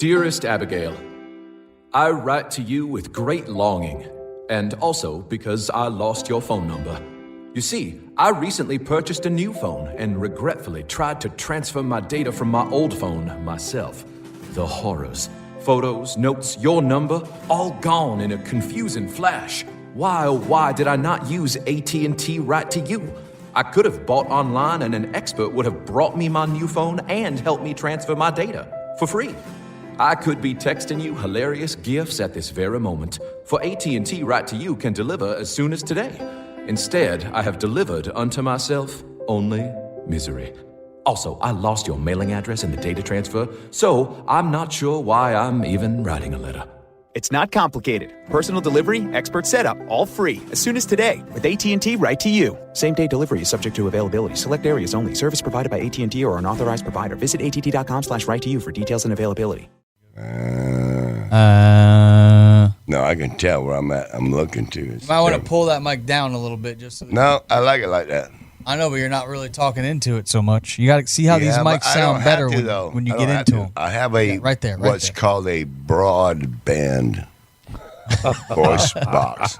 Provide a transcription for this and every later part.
Dearest Abigail, I write to you with great longing, and also because I lost your phone number. You see, I recently purchased a new phone and regretfully tried to transfer my data from my old phone myself. The horrors. Photos, notes, your number, all gone in a confusing flash. Why, oh why did I not use AT&T Right to You? I could have bought online and an expert would have brought me my new phone and helped me transfer my data for free. I could be texting you hilarious gifts at this very moment, for AT&T Right to You can deliver as soon as today. Instead, I have delivered unto myself only misery. Also, I lost your mailing address in the data transfer, so I'm not sure why I'm even writing a letter. It's not complicated. Personal delivery, expert setup, all free. As soon as today with AT&T Right to You. Same-day delivery is subject to availability. Select areas only. Service provided by AT&T or an authorized provider. Visit att.com/right-to-you for details and availability. No, I can tell where I'm at. I'm looking to. You might want to pull that mic down a little bit, just so No, I like it like that. I know, but you're not really talking into it so much. You got to see how these mics sound better when you get into them. I have a what's called a broadband voice box.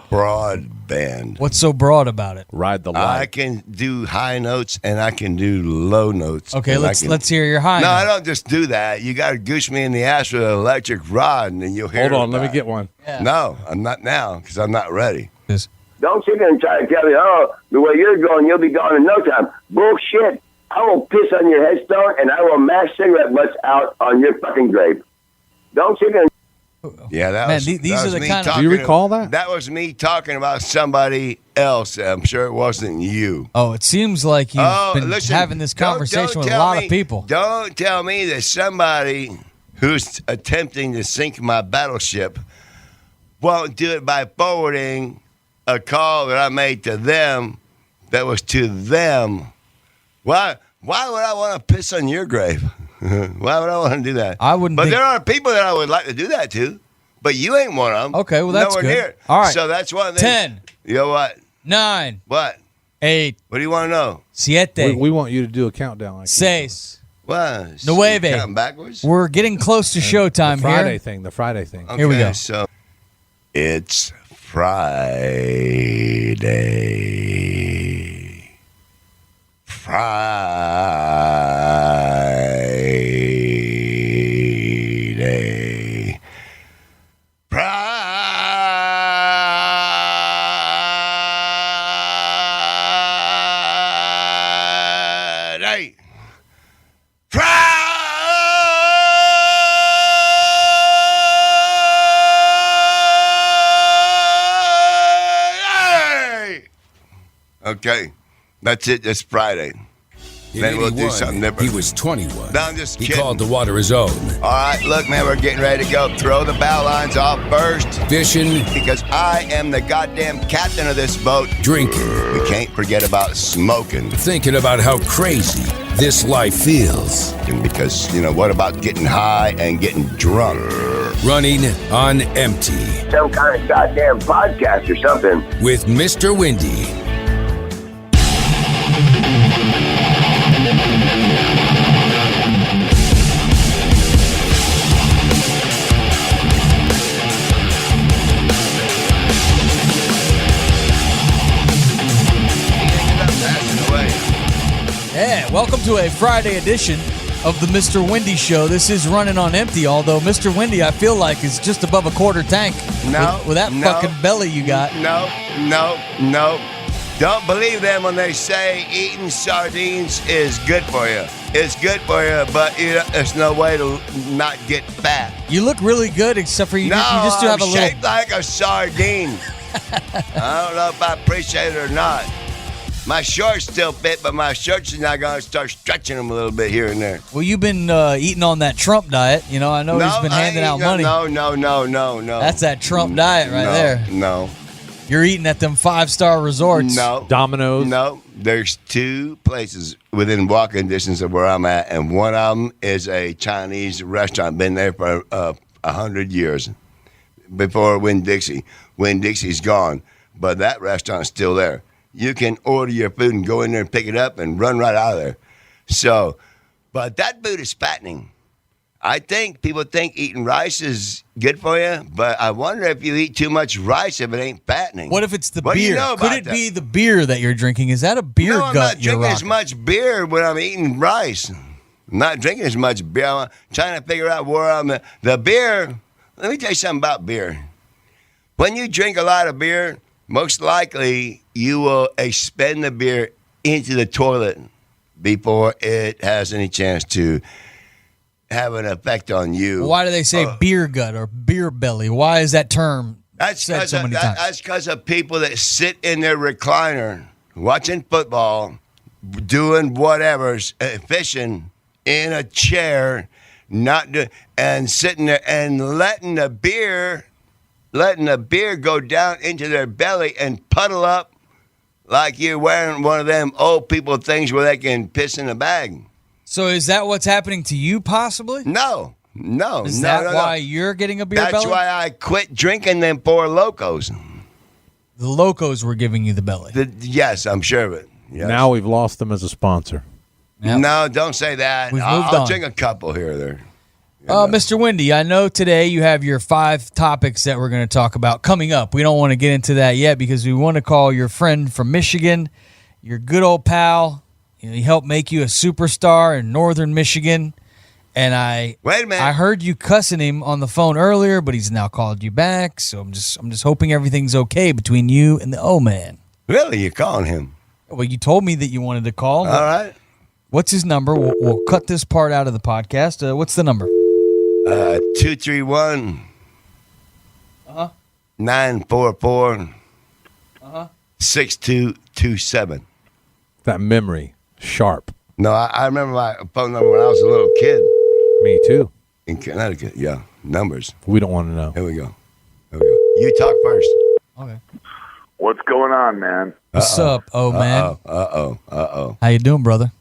Broadband. What's so broad about it? Ride the line. I can do high notes and I can do low notes. Okay, let's hear your high. No, note. I don't just do that. You got to goose me in the ass with an electric rod, and then you'll hear. Hold on, let me get one. Yeah. No, I'm not now because I'm not ready. Don't sit there and try to tell me, oh, the way you're going, you'll be gone in no time. Bullshit. I will piss on your headstone, and I will mash cigarette butts out on your fucking grave. Don't sit there and... Yeah, that Man, was. these that are was the me kind of... talking- Do you recall that? That was me talking about somebody else. I'm sure it wasn't you. Oh, it seems like you've been listen, having this don't conversation with a tell lot me- of people. Don't tell me that somebody who's attempting to sink my battleship won't do it by forwarding a call that I made to them that was to them. Why would I want to piss on your grave? Why would I want to do that? I wouldn't. But think... there are people that I would like to do that to. But you ain't one of them. Okay, well, that's Nowhere good. Near. All right. So that's one thing. 10. You know what? 9. What? 8. What do you want to know? 7. We want you to do a countdown. Like 6. What? 9. Counting backwards? We're getting close to showtime the Friday here. thing. The Friday thing. Okay, Here we go. So it's Friday. Friday. Friday. Friday. Okay, that's it. It's Friday. In Then we'll do 81, something different. He was 21. No, I'm just He kidding. called the water his own. All right, look, man, we're getting ready to go. Throw the bow lines off first. Fishing, Because I am the goddamn captain of this boat. drinking, We can't forget about smoking. thinking about how crazy this life feels. And because, what about getting high and getting drunk? Running on empty Some kind of goddamn podcast or something. with Mr. Windy. Yeah, welcome to a Friday edition of the Mr. Windy Show. This is running on empty, although Mr. Windy, I feel like, is just above a quarter tank. No, With that no. fucking belly you got. No. Don't believe them when they say eating sardines is good for you. It's good for you, but there's no way to not get fat. You look really good, except for you just do I'm have a little... shaped like a sardine. I don't know if I appreciate it or not. My shorts still fit, but my shirts are now going to start stretching them a little bit here and there. Well, you've been eating on that Trump diet. I know he's been handing out money. No. That's that Trump diet right there. No. You're eating at them 5-star resorts. No. Domino's. No. There's 2 places within walking distance of where I'm at, and one of them is a Chinese restaurant. Been there for 100 years. Before Winn-Dixie. Winn-Dixie's gone, but that restaurant's still there. You can order your food and go in there and pick it up and run right out of there. So, but that food is fattening. I think people think eating rice is good for you, but I wonder if you eat too much rice if it ain't fattening. What if it's the What do beer? you know Could about it that? be the beer that you're drinking? Is that a beer No, I'm gut not you're drinking as rocking? much beer when I'm eating rice. I'm not drinking as much beer. I'm trying to figure out where I'm at. The beer, let me tell you something about beer. When you drink a lot of beer, most likely you will expend the beer into the toilet before it has any chance to have an effect on you. Why do they say beer gut or beer belly? Why is that term said so many times? That's because of people that sit in their recliner watching football, doing whatever, fishing in a chair, and sitting there and letting the beer go down into their belly and puddle up like you're wearing one of them old people things where they can piss in a bag. So is that what's happening to you possibly? No. Is that why you're getting a beer belly? That's why I quit drinking them Four Locos. The Locos were giving you the belly. Yes, I'm sure of it. Yes. Now we've lost them as a sponsor. Yep. No, don't say that. We've moved I'll on. drink a couple here or there. Mr. Windy, I know today you have your 5 topics that we're going to talk about coming up. We don't want to get into that yet because we want to call your friend from Michigan, your good old pal. He helped make you a superstar in northern Michigan. And Wait a minute. I heard you cussing him on the phone earlier, but he's now called you back. So I'm just hoping everything's okay between you and the O-Man. Really? You're calling him? Well, you told me that you wanted to call. All right. What's his number? We'll cut this part out of the podcast. What's the number? 231 944 6227. That memory, sharp. No, I remember my phone number when I was a little kid Me too. in Connecticut. Yeah, numbers. We don't want to know. Here we go. You talk first. Okay. What's going on, man? What's up, O-Man? Uh-oh. How you doing, brother?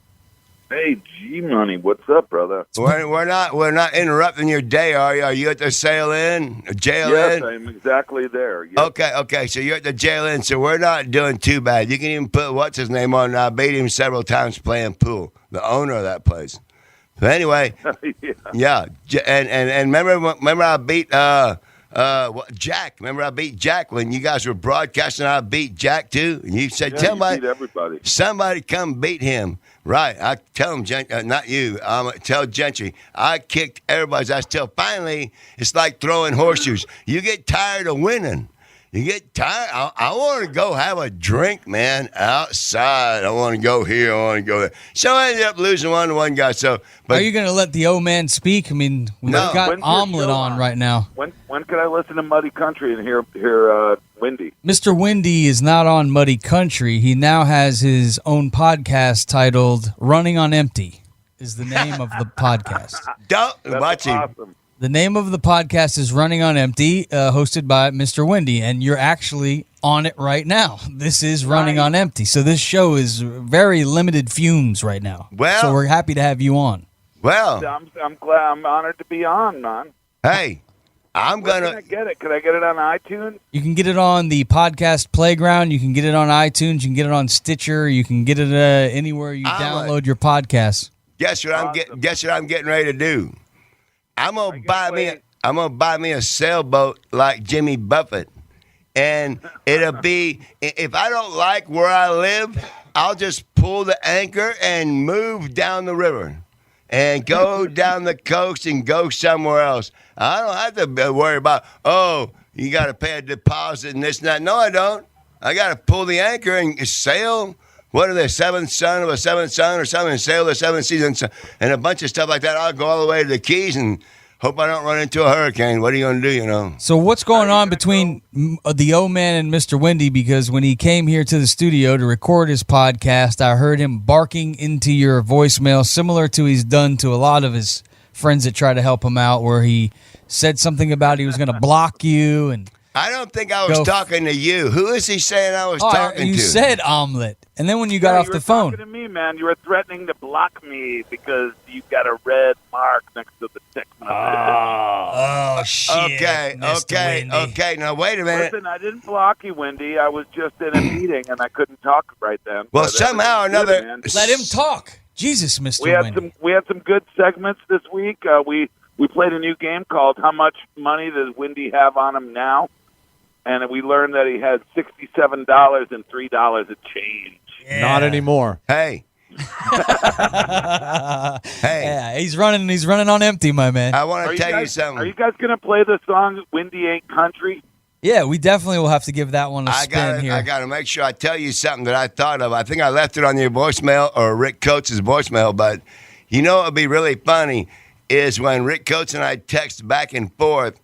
Hey, G-Money, what's up, brother? We're not interrupting your day, are you? Are you at the jail Yes, inn? I'm exactly there. Yes. Okay. So you're at the jail inn, so we're not doing too bad. You can even put what's his name on. I beat him several times playing pool. The owner of that place. So anyway, yeah. And remember I beat Jack. Remember I beat Jack when you guys were broadcasting. I beat Jack too. And you said, Yeah, you beat everybody. somebody come beat him. Right. I tell him, not you. Tell Gentry. I kicked everybody's ass till finally it's like throwing horseshoes. You get tired of winning. You get tired. I want to go have a drink, man, outside. I want to go here. I want to go there. So I ended up losing 1-1 guy. So, but Are you going to let the O-Man speak? I mean, we've No. got When's your Omelet show on right now. When can I listen to Muddy Country and hear Windy? Mr. Windy is not on Muddy Country. He now has his own podcast titled Running on Empty is the name of the podcast. don't That's watch him. awesome. The name of the podcast is Running on Empty, hosted by Mr. Windy, and you're actually on it right now. This is Running on Empty. So this show is very limited fumes right now. Well- so we're happy to have you on. Well, I'm glad. I'm honored to be on, man. hey, I'm Where going can I to. get it? Can I get it on iTunes? You can get it on the Podcast Playground. You can get it on iTunes. You can get it on Stitcher. You can get it anywhere you download your podcasts. Guess what Awesome. Guess what I'm getting ready to do. I'm gonna I buy can't me. wait. I'm gonna buy me a sailboat like Jimmy Buffett, and it'll be. If I don't like where I live, I'll just pull the anchor and move down the river, and go down the coast and go somewhere else. I don't have to worry about. Oh, you got to pay a deposit and this and that. No, I don't. I got to pull the anchor and sail. What are they, seventh son of a seventh son or something, and sail the seventh season, and a bunch of stuff like that. I'll go all the way to the Keys and hope I don't run into a hurricane. What are you going to do, you know? So what's going on between the O-Man and Mr. Windy? Because when he came here to the studio to record his podcast, I heard him barking into your voicemail, similar to he's done to a lot of his friends that try to help him out, where he said something about he was going to block you. And I don't think I was talking to you. Who is he saying I was oh, talking you to? said omelet. And then when you got off you the were phone. talking to me, man. You were threatening to block me because you got a red mark next to the text message. Oh, shit. Okay. Now, wait a minute. Listen, I didn't block you, Wendy. I was just in a meeting and I couldn't talk right then. Well, But somehow or everything's another. good, man. Let him talk. Jesus, Mr. We had Windy. some good segments this week. We we played a new game called How Much Money Does Wendy Have on Him Now? And we learned that he had $67 and $3 of change. Not anymore. Hey. Hey. Yeah, he's running on empty, my man. I want Are to tell you guys, something. Are you guys going to play the song Wendy Ain't Country? Yeah, we definitely will have to give that one a spin here. I got to make sure I tell you something that I thought of. I think I left it on your voicemail or Rick Coates' voicemail, but you know what would be really funny is when Rick Coates and I text back and forth,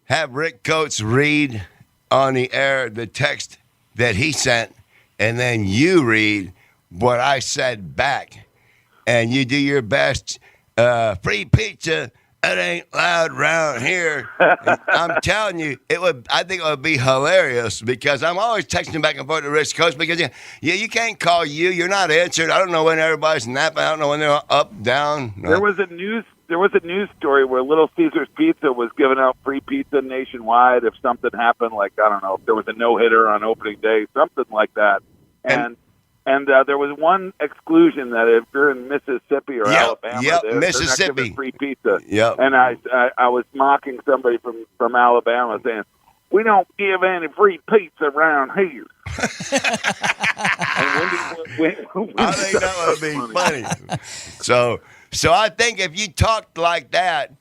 have Rick Coates read on the air the text that he sent, and then you read what I said back, and you do your best. Free pizza. It ain't loud around here. And I'm telling you, I think it would be hilarious because I'm always texting back and forth to Rick Coates because you can't call you. You're not answered. I don't know when everybody's napping. I don't know when they're up, down. No. There was a news story where Little Caesars Pizza was giving out free pizza nationwide if something happened, like, I don't know, if there was a no-hitter on opening day, something like that. And there was one exclusion that if you're in Mississippi or Alabama, they're not giving free pizza. Yep. And I was mocking somebody from Alabama saying, we don't give any free pizza around here. I think that would be funny. So I think if you talked like that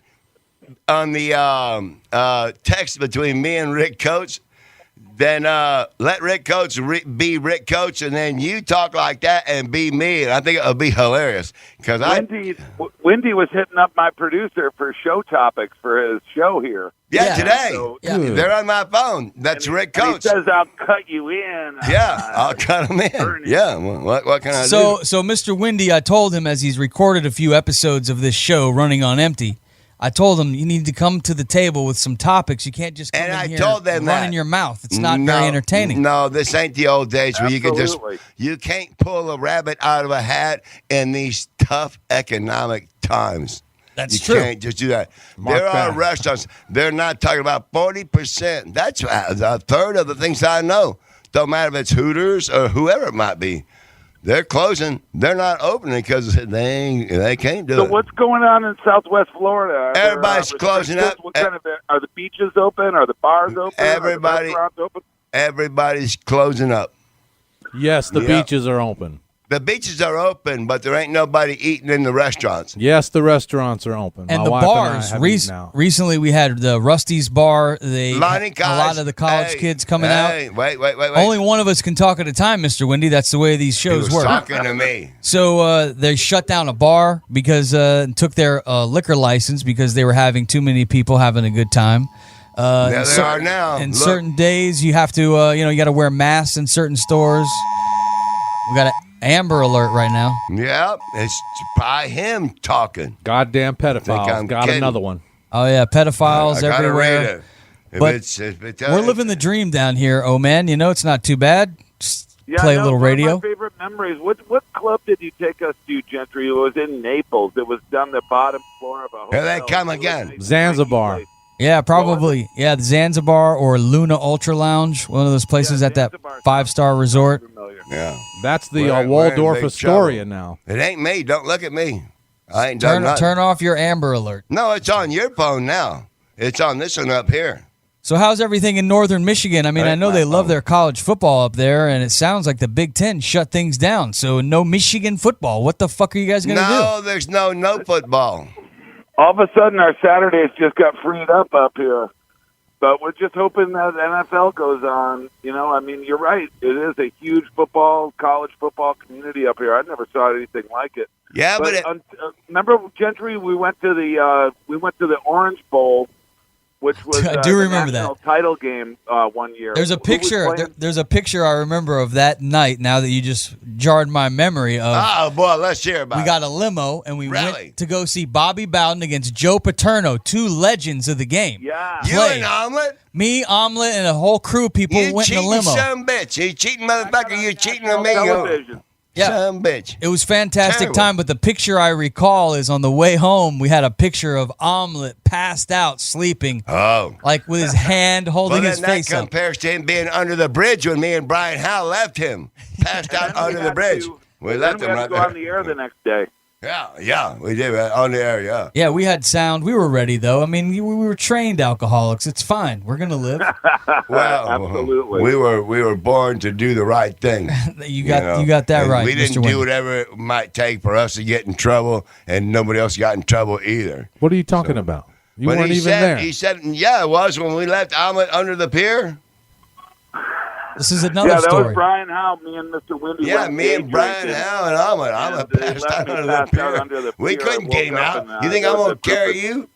on the text between me and Rick Coates, then let Rick Coates be Rick Coates, and then you talk like that and be me. And I think it would be hilarious. Because Wendy was hitting up my producer for show topics for his show here. Yeah, today. So, they're on my phone. That's Rick Coates. He says, I'll cut you in. Yeah, I'll cut him in. Yeah, what can I do? So Mr. Wendy, I told him as he's recorded a few episodes of this show running on empty, I told him you need to come to the table with some topics. You can't just come in here running your mouth. It's not very entertaining. No, this ain't the old days where you can't pull a rabbit out of a hat in these tough economic times. That's true. You can't just do that. There are restaurants. They're not talking about 40%. That's a third of the things I know. Don't matter if it's Hooters or whoever it might be. They're closing. They're not opening because they can't do it. So what's going on in Southwest Florida? Everybody's closing up. What kind of are the beaches open? Are the bars open? Are the restaurants open? Everybody's closing up. Yes, the beaches are open. The beaches are open, but there ain't nobody eating in the restaurants. Yes, the restaurants are open. And My the wife bars. and I have eaten out. Recently, we had the Rusty's Bar. A lot of the college kids coming out. Wait. Only one of us can talk at a time, Mr. Wendy. That's the way these shows work. Talking to me. So they shut down a bar because took their liquor license because they were having too many people having a good time. There they are now. In certain days, you have to, you got to wear masks in certain stores. We got an Amber Alert right now. Yeah, it's by him talking. Goddamn pedophiles. Got kidding. another one. Oh, yeah, pedophiles everywhere. But we're living the dream down here, oh, man. It's not too bad. Just play a little radio. One of my favorite memories. What club did you take us to, Gentry? It was in Naples. It was down the bottom floor of a hotel. Here they come again. Zanzibar. Yeah, probably. Yeah, the Zanzibar or Luna Ultra Lounge, one of those places at that 5-star resort. Yeah. That's the Waldorf Astoria now. It ain't me. Don't look at me. I ain't done nothing. Turn off your Amber Alert. No, it's on your phone now. It's on this one up here. So how's everything in northern Michigan? I mean, I know they love their college football up there, and it sounds like the Big Ten shut things down. So no Michigan football. What the fuck are you guys going to do? No, there's no football. All of a sudden, our Saturdays just got freed up here. But we're just hoping that NFL goes on. I mean, you're right. It is a huge college football community up here. I never saw anything like it. Yeah, but remember, Gentry, we went to the Orange Bowl, which was I do remember national that title game one year. There's a picture. There's a picture I remember of that night. Now that you just jarred my memory of. Oh boy, let's hear about it. We got a limo and we went to go see Bobby Bowden against Joe Paterno, two legends of the game. Yeah, you and Omelet. Me, Omelet, and a whole crew of people went in the limo. You cheating son of a bitch. You cheating motherfucker. You cheating on me. Television. Yeah. Son of a bitch. It was fantastic Terrible. time, but the picture I recall is on the way home, we had a picture of Omelet passed out, sleeping. Oh. Like with his hand holding his face that up. compares to him being under the bridge when me and Brian Howe left him. Passed out under the bridge. We left him right there. We had to go on the air the next day. Yeah, we did on the air. Yeah. Yeah, we had sound. We were ready, though. I mean, we were trained alcoholics. It's fine. We're gonna live. Well, absolutely. We were born to do the right thing. You got that And right. we didn't Mr. do Wendy. whatever it might take for us to get in trouble, and nobody else got in trouble either. What are you talking about? You But weren't he even said, there. He said, yeah, it was when we left Omelet under the pier. This is another that story. was Brian Howe, me and Mr. Wendy. Yeah, went me day and Brian drinking. Howe and Omelet. Omelet And they passed left out me under the passed out pier. under the We pier. couldn't I get him woke up out. and, You think there I'm was going a to carry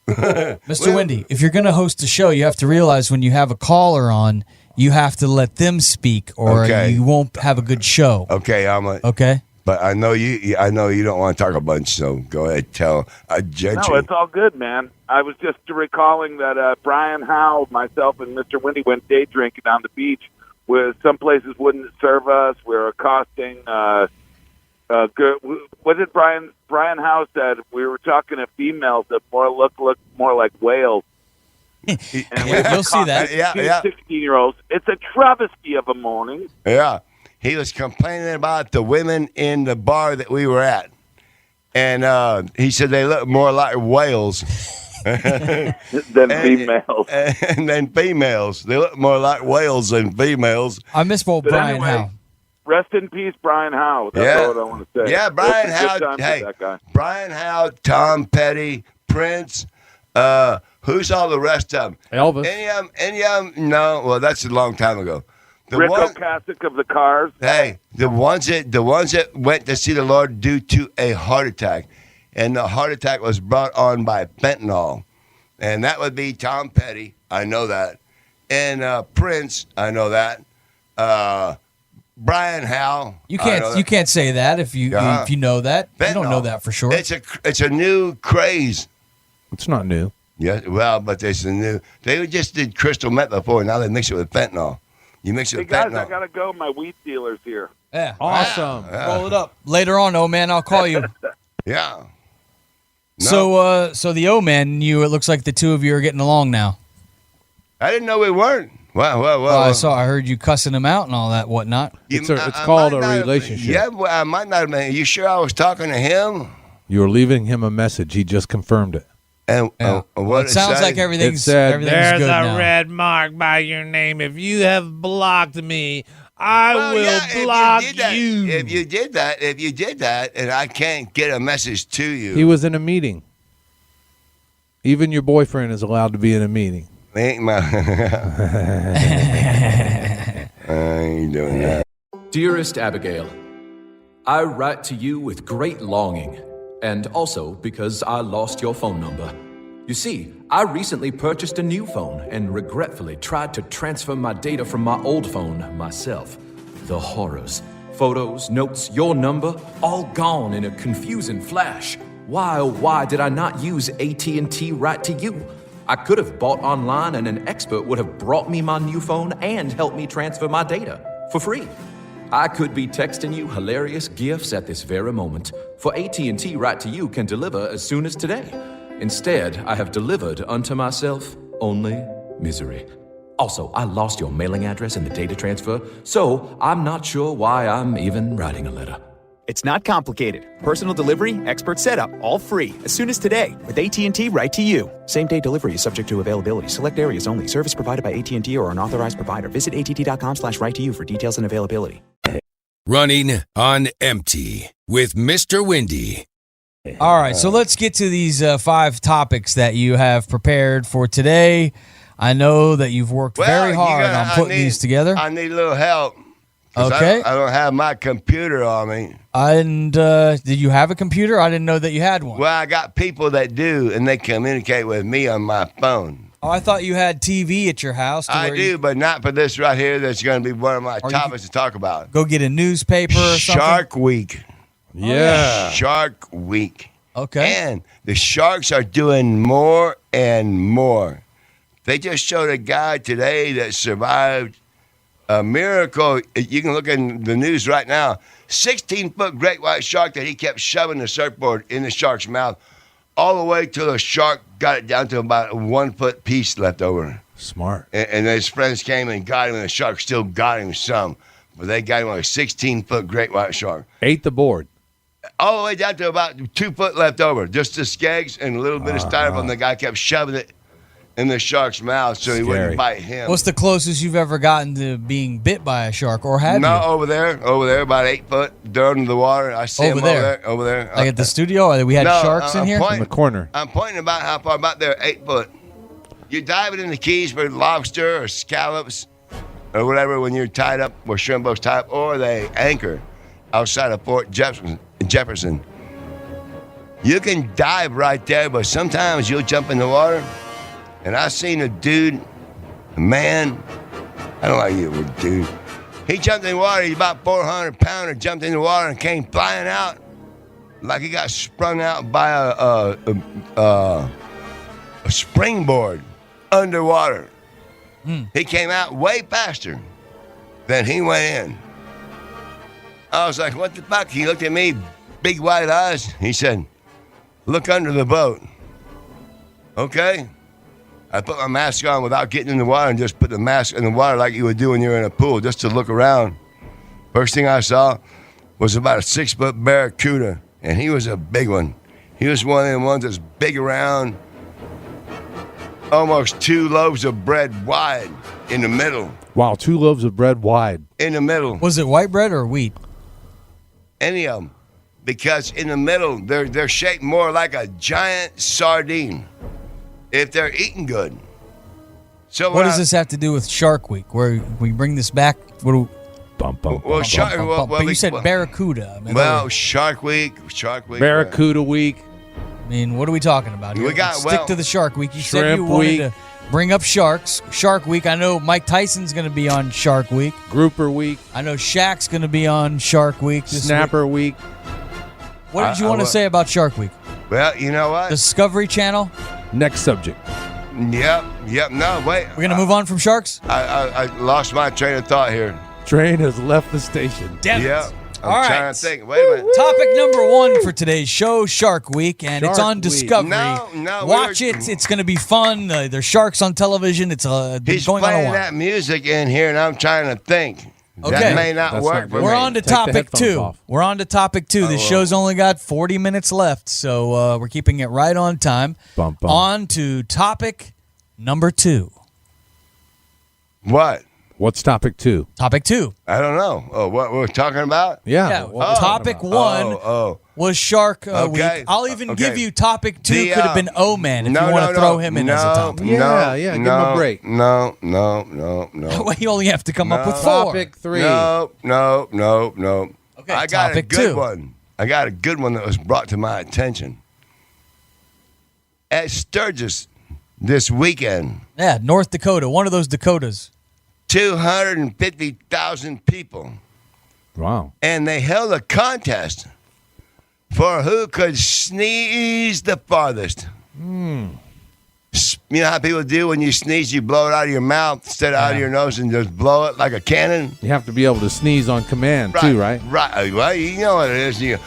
perfect- you? Mr. Wendy, if you're going to host a show, you have to realize when you have a caller on, you have to let them speak, or Okay. you won't have a good show. Okay, Omelet. Okay? But I know you. I know you don't want to talk a bunch, so go ahead, tell a gentry. No, it's all good, man. I was just recalling that Brian Howe, myself, and Mr. Wendy went day drinking on the beach, where some places wouldn't serve us. We were accosting. What did Brian Howe said? We were talking to females that look more like whales. And You'll see that. Yeah. 16-year-olds. It's a travesty of a morning. Yeah, he was complaining about the women in the bar that we were at, and he said they look more like whales Than females. and then females. They look more like whales than females. I miss both But Brian anyway, Howe. Rest in peace, Brian Howe. That's Yeah. all I want to say. Yeah, Brian It's a good Howe. time for Hey, that guy. Brian Howe, Tom Petty, Prince. Who's all the rest of them? Elvis. Any of them? No. Well, that's a long time ago. The Rick one- Ocasek of the Cars. Hey, the ones that went to see the Lord due to a heart attack, and the heart attack was brought on by fentanyl, and that would be Tom Petty. I know that, and Prince. I know that. Brian Howe. You I know can't that. you can't say that if you know that. You don't Fentanyl. know that for sure. It's a new craze. It's not new. Yeah, well, but there's a new. They just did crystal meth before. Now they mix it with fentanyl. You mix it Hey, with guys, fentanyl. I got to go. My weed dealer's here. Yeah. Awesome. Roll it up. Later on, oh man, I'll call you. Yeah. No. So the O man and you, it looks like the two of you are getting along now. I didn't know we weren't. Well. I heard you cussing him out and all that whatnot. It's called might a not have- relationship. Yeah, well, I might not have been. You sure I was talking to him? You were leaving him a message. He just confirmed it. And Yeah. what It sounds like It everything's said, good now. red mark by your name. If you have blocked me, I Well, will yeah, block if you did that, you. if you did that, and I can't get a message to you, He was in a meeting. Even your boyfriend is allowed to be in a meeting. ain't my. I ain't doing that. Dearest Abigail, I write to you with great longing, and also because I lost your phone number. You see, I recently purchased a new phone and regretfully tried to transfer my data from my old phone myself. The horrors. Photos, notes, your number, all gone in a confusing flash. Why, oh why did I not use AT&T Right to You? I could have bought online and an expert would have brought me my new phone and helped me transfer my data for free. I could be texting you hilarious gifts at this very moment, for AT&T Right to You can deliver as soon as today. Instead, I have delivered unto myself only misery. Also, I lost your mailing address in the data transfer, so I'm not sure why I'm even writing a letter. It's not complicated. Personal delivery, expert setup, all free as soon as today with AT&T Right to You. Same day delivery is subject to availability. Select areas only. Service provided by AT&T or an authorized provider. Visit att.com/right to you for details and availability. Running on empty with Mr. Windy. All right, so let's get to these 5 topics that you have prepared for today. I know that you've worked very hard on putting these together. I need a little help. 'Cause Okay. I don't have my computer on me. And did you have a computer? I didn't know that you had one. Well, I got people that do, and they communicate with me on my phone. Oh, I thought you had TV at your house. I do, but not for this right here. That's going to be one of my Or you topics to talk about. Go get a newspaper or something. Shark Week. Yeah. Shark Week. Okay. And the sharks are doing more and more. They just showed a guy today that survived a miracle. You can look in the news right now. 16-foot great white shark that he kept shoving the surfboard in the shark's mouth all the way till the shark got it down to about a 1-foot piece left over. Smart. And his friends came and got him, and the shark still got him some. But they got him on a 16-foot great white shark. Ate the board. all the way down to about 2 foot left over. Just the skegs and a little bit of styrofoam. The guy kept shoving it in the shark's mouth so he wouldn't bite him. What's the closest you've ever gotten to being bit by a shark, or have you? Over there, about 8 foot down in the water. I see him over there. Like at the studio, or we had sharks in here? In the corner. I'm pointing about how far, about there, 8 foot. You're diving in the Keys for lobster or scallops or whatever when you're tied up, where shrimp boats tied up, or they anchor outside of Fort Jefferson. You can dive right there, but sometimes you'll jump in the water. And I seen a dude, a man, I don't like you, dude. He jumped in the water, he's about 400 pounder, jumped in the water and came flying out like he got sprung out by a springboard underwater. He came out way faster than he went in. I was like, what the fuck? He looked at me, big white eyes. He said, look under the boat. Okay. I put my mask on without getting in the water and just put the mask in the water like you would do when you're in a pool, just to look around. First thing I saw was about a 6 foot barracuda, and he was a big one. He was one of them ones that's big around, almost 2 loaves of bread wide in the middle. Wow, 2 loaves of bread wide. In the middle. Was it white bread or wheat? Any of them. Because in the middle, they're shaped more like a giant sardine if they're eating good. So what does this have to do with Shark Week? Where we bring this back? What do you said barracuda. Shark Week. Barracuda Week. I mean, what are we talking about here? Stick to the Shark Week. You said you Week. wanted to bring up sharks. Shark Week. I know Mike Tyson's going to be on Shark Week. Grouper Week. I know Shaq's going to be on Shark Week. Snapper Week. What did you want to say about Shark Week? Well, you know what? Discovery Channel. Next subject. Yep. No, wait. We're going to move on from sharks? I lost my train of thought here. Train has left the station. Damn it. Yeah. I'm trying to think. Wait a minute. Topic number 1 for today's show, Shark Week, and it's on Discovery. No. Watch it. It's going to be fun. There's sharks on television. It's He's going on a playing while. that music in here, and I'm trying to think. Okay. That may not work for me. We're on to topic 2. We're on to topic 2. This show's only got 40 minutes left, so we're keeping it right on time. On to topic number 2. What? What's topic 2? Topic 2. I don't know. Oh, what we're talking about? Yeah. Topic 1 was Shark Week. I'll even give you topic 2 could have been O-Man if you want to throw him in as a topic. Yeah, give him a break. No. Well, you only have to come up with 4. Topic 3. No. Okay, I got topic a good 2. one. I got a good one that was brought to my attention. At Sturgis this weekend. Yeah, North Dakota, one of those Dakotas. 250,000 people. Wow. And they held a contest for who could sneeze the farthest. You know how people do when you sneeze, you blow it out of your mouth instead of out of your nose and just blow it like a cannon? You have to be able to sneeze on command, too, right? Right. Well, you know what it is. You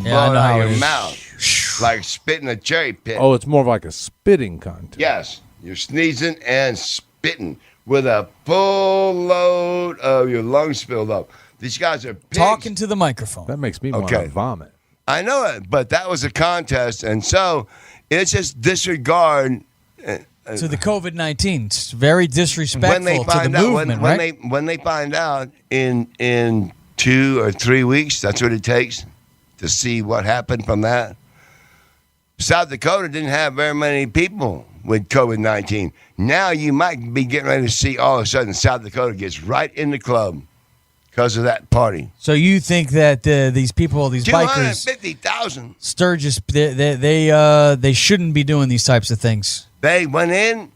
blow it out of your mouth like spitting a cherry pit. Oh, it's more of like a spitting contest. Yes. You're sneezing and spitting with a full load of your lungs filled up. These guys are pigs. Talking to the microphone. That makes me want to vomit. I know it, but that was a contest, and so it's just disregard to the COVID-19. It's very disrespectful to the movement, right? When they find out in 2 or 3 weeks, that's what it takes to see what happened from that. South Dakota didn't have very many people with COVID-19. Now you might be getting ready to see all of a sudden South Dakota gets right in the club because of that party. So you think that these people, these bikers, 250,000 Sturgis, they shouldn't be doing these types of things? They went in.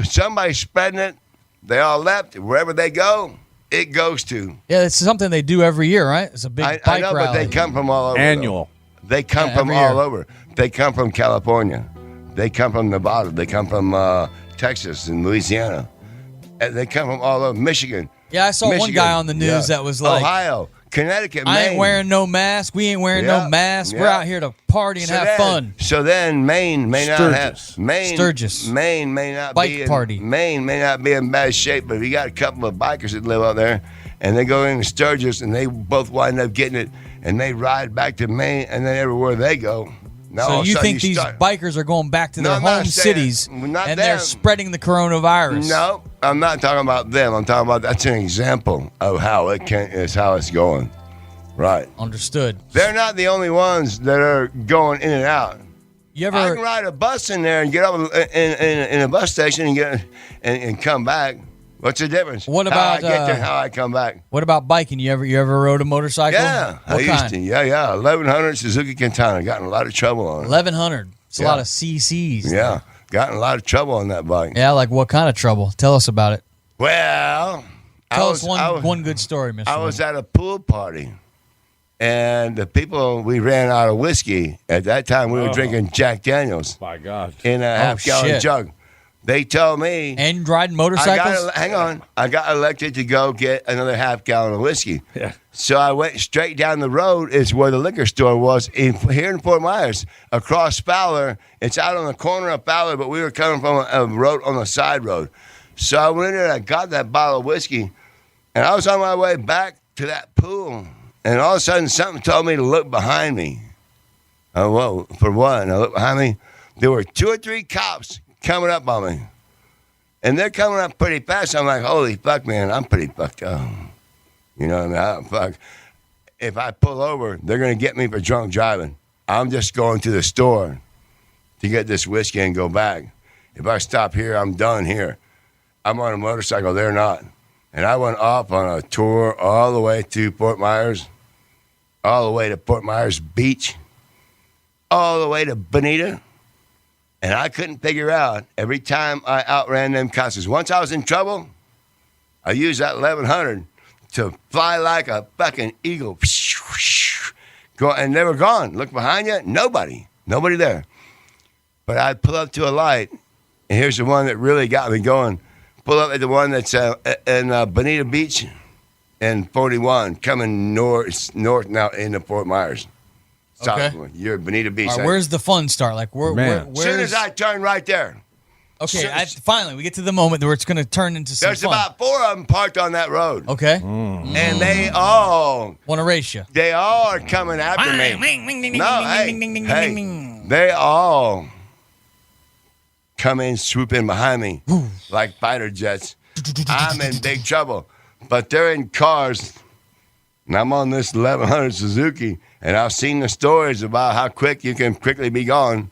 Somebody's spreading it. They all left. Wherever they go, it goes to. Yeah, it's something they do every year, right? It's a big bike I know, rally. but they come from all over. Annual. They come from all over. They come from California. They come from Nevada. They come from Texas and Louisiana. And they come from all over. Michigan. Yeah, I saw one guy on the news that was like, Ohio, Connecticut, I Maine. ain't wearing no mask. We ain't wearing no mask. We're out here to party and have fun. So then Maine may not have Sturgis. Maine may not Bike party. Maine may not be in bad shape, but if you got a couple of bikers that live out there and they go into Sturgis and they both wind up getting it and they ride back to Maine, and then everywhere they go. Now, all So of a you sudden think these start- bikers are going back to No, their I'm not home saying- cities not and them. they're spreading the coronavirus? No, I'm not talking about them. I'm talking about that's an example of how it's going. Right. Understood. They're not the only ones that are going in and out. You I ever? can ride a bus in there and get up in a bus station and get and come back. What's the difference? What how about, I get there? How I come back? What about biking? You ever rode a motorcycle? Yeah, What I kind? used to. Yeah. 1100 Suzuki Quintana. Got in a lot of trouble on it. 1100. It's a Yeah. lot of CCs. Yeah, got in a lot of trouble on that bike. Yeah, like what kind of trouble? Tell us about it. Well, Tell us one good story, Mr. I was at a pool party, and the people, we ran out of whiskey. At that time, we were drinking Jack Daniels My God. in a half-gallon shit. jug. They told me, And riding motorcycles? hang on, I got elected to go get another half-gallon of whiskey. Yeah. So I went straight down the road. Is where the liquor store was here in Fort Myers, across Fowler. It's out on the corner of Fowler, but we were coming from a road on the side road. So I went in there and I got that bottle of whiskey, and I was on my way back to that pool, and all of a sudden something told me to look behind me. Oh, whoa, for what? And I looked behind me. There were 2 or 3 cops coming up on me, and they're coming up pretty fast. I'm like, holy fuck, man, I'm pretty fucked up. You know what I mean? Fuck. If I pull over, they're going to get me for drunk driving. I'm just going to the store to get this whiskey and go back. If I stop here, I'm done here. I'm on a motorcycle. They're not. And I went off on a tour all the way to Fort Myers, all the way to Fort Myers Beach, all the way to Bonita. And I couldn't figure out every time I outran them cops. 'Cause once I was in trouble, I used that 1100 to fly like a fucking eagle. Go, and they were gone. Look behind you, nobody there. But I'd pull up to a light, and here's the one that really got me going. Pull up at the one that's in Bonita Beach and 41 coming north now into Fort Myers. Okay. You're at Bonita Beach. All right, where's the fun start? Like, Man. As soon as I turn right there. Okay, finally, we get to the moment where it's going to turn into some There's fun. about 4 of them parked on that road. Okay. And they all Want to race you. They all are coming after me. No, hey, they all come in, swoop in behind me like fighter jets. I'm in big trouble. But they're in cars, and I'm on this 1100 Suzuki, and I've seen the stories about how quick you can quickly be gone,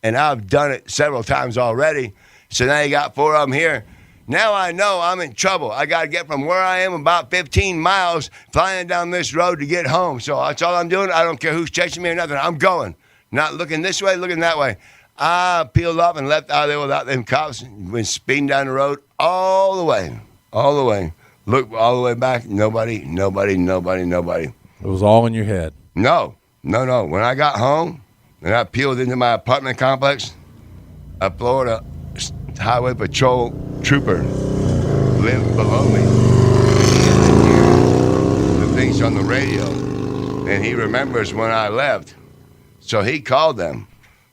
and I've done it several times already. So now you got 4 of them here. Now I know I'm in trouble. I got to get from where I am about 15 miles flying down this road to get home. So that's all I'm doing. I don't care who's chasing me or nothing. I'm going. Not looking this way, looking that way. I peeled off and left out of there without them cops. Went speeding down the road all the way. Look all the way back. Nobody. It was all in your head. No. When I got home and I peeled into my apartment complex, a Florida Highway Patrol trooper lived below me. The things on the radio, and he remembers when I left. So he called them.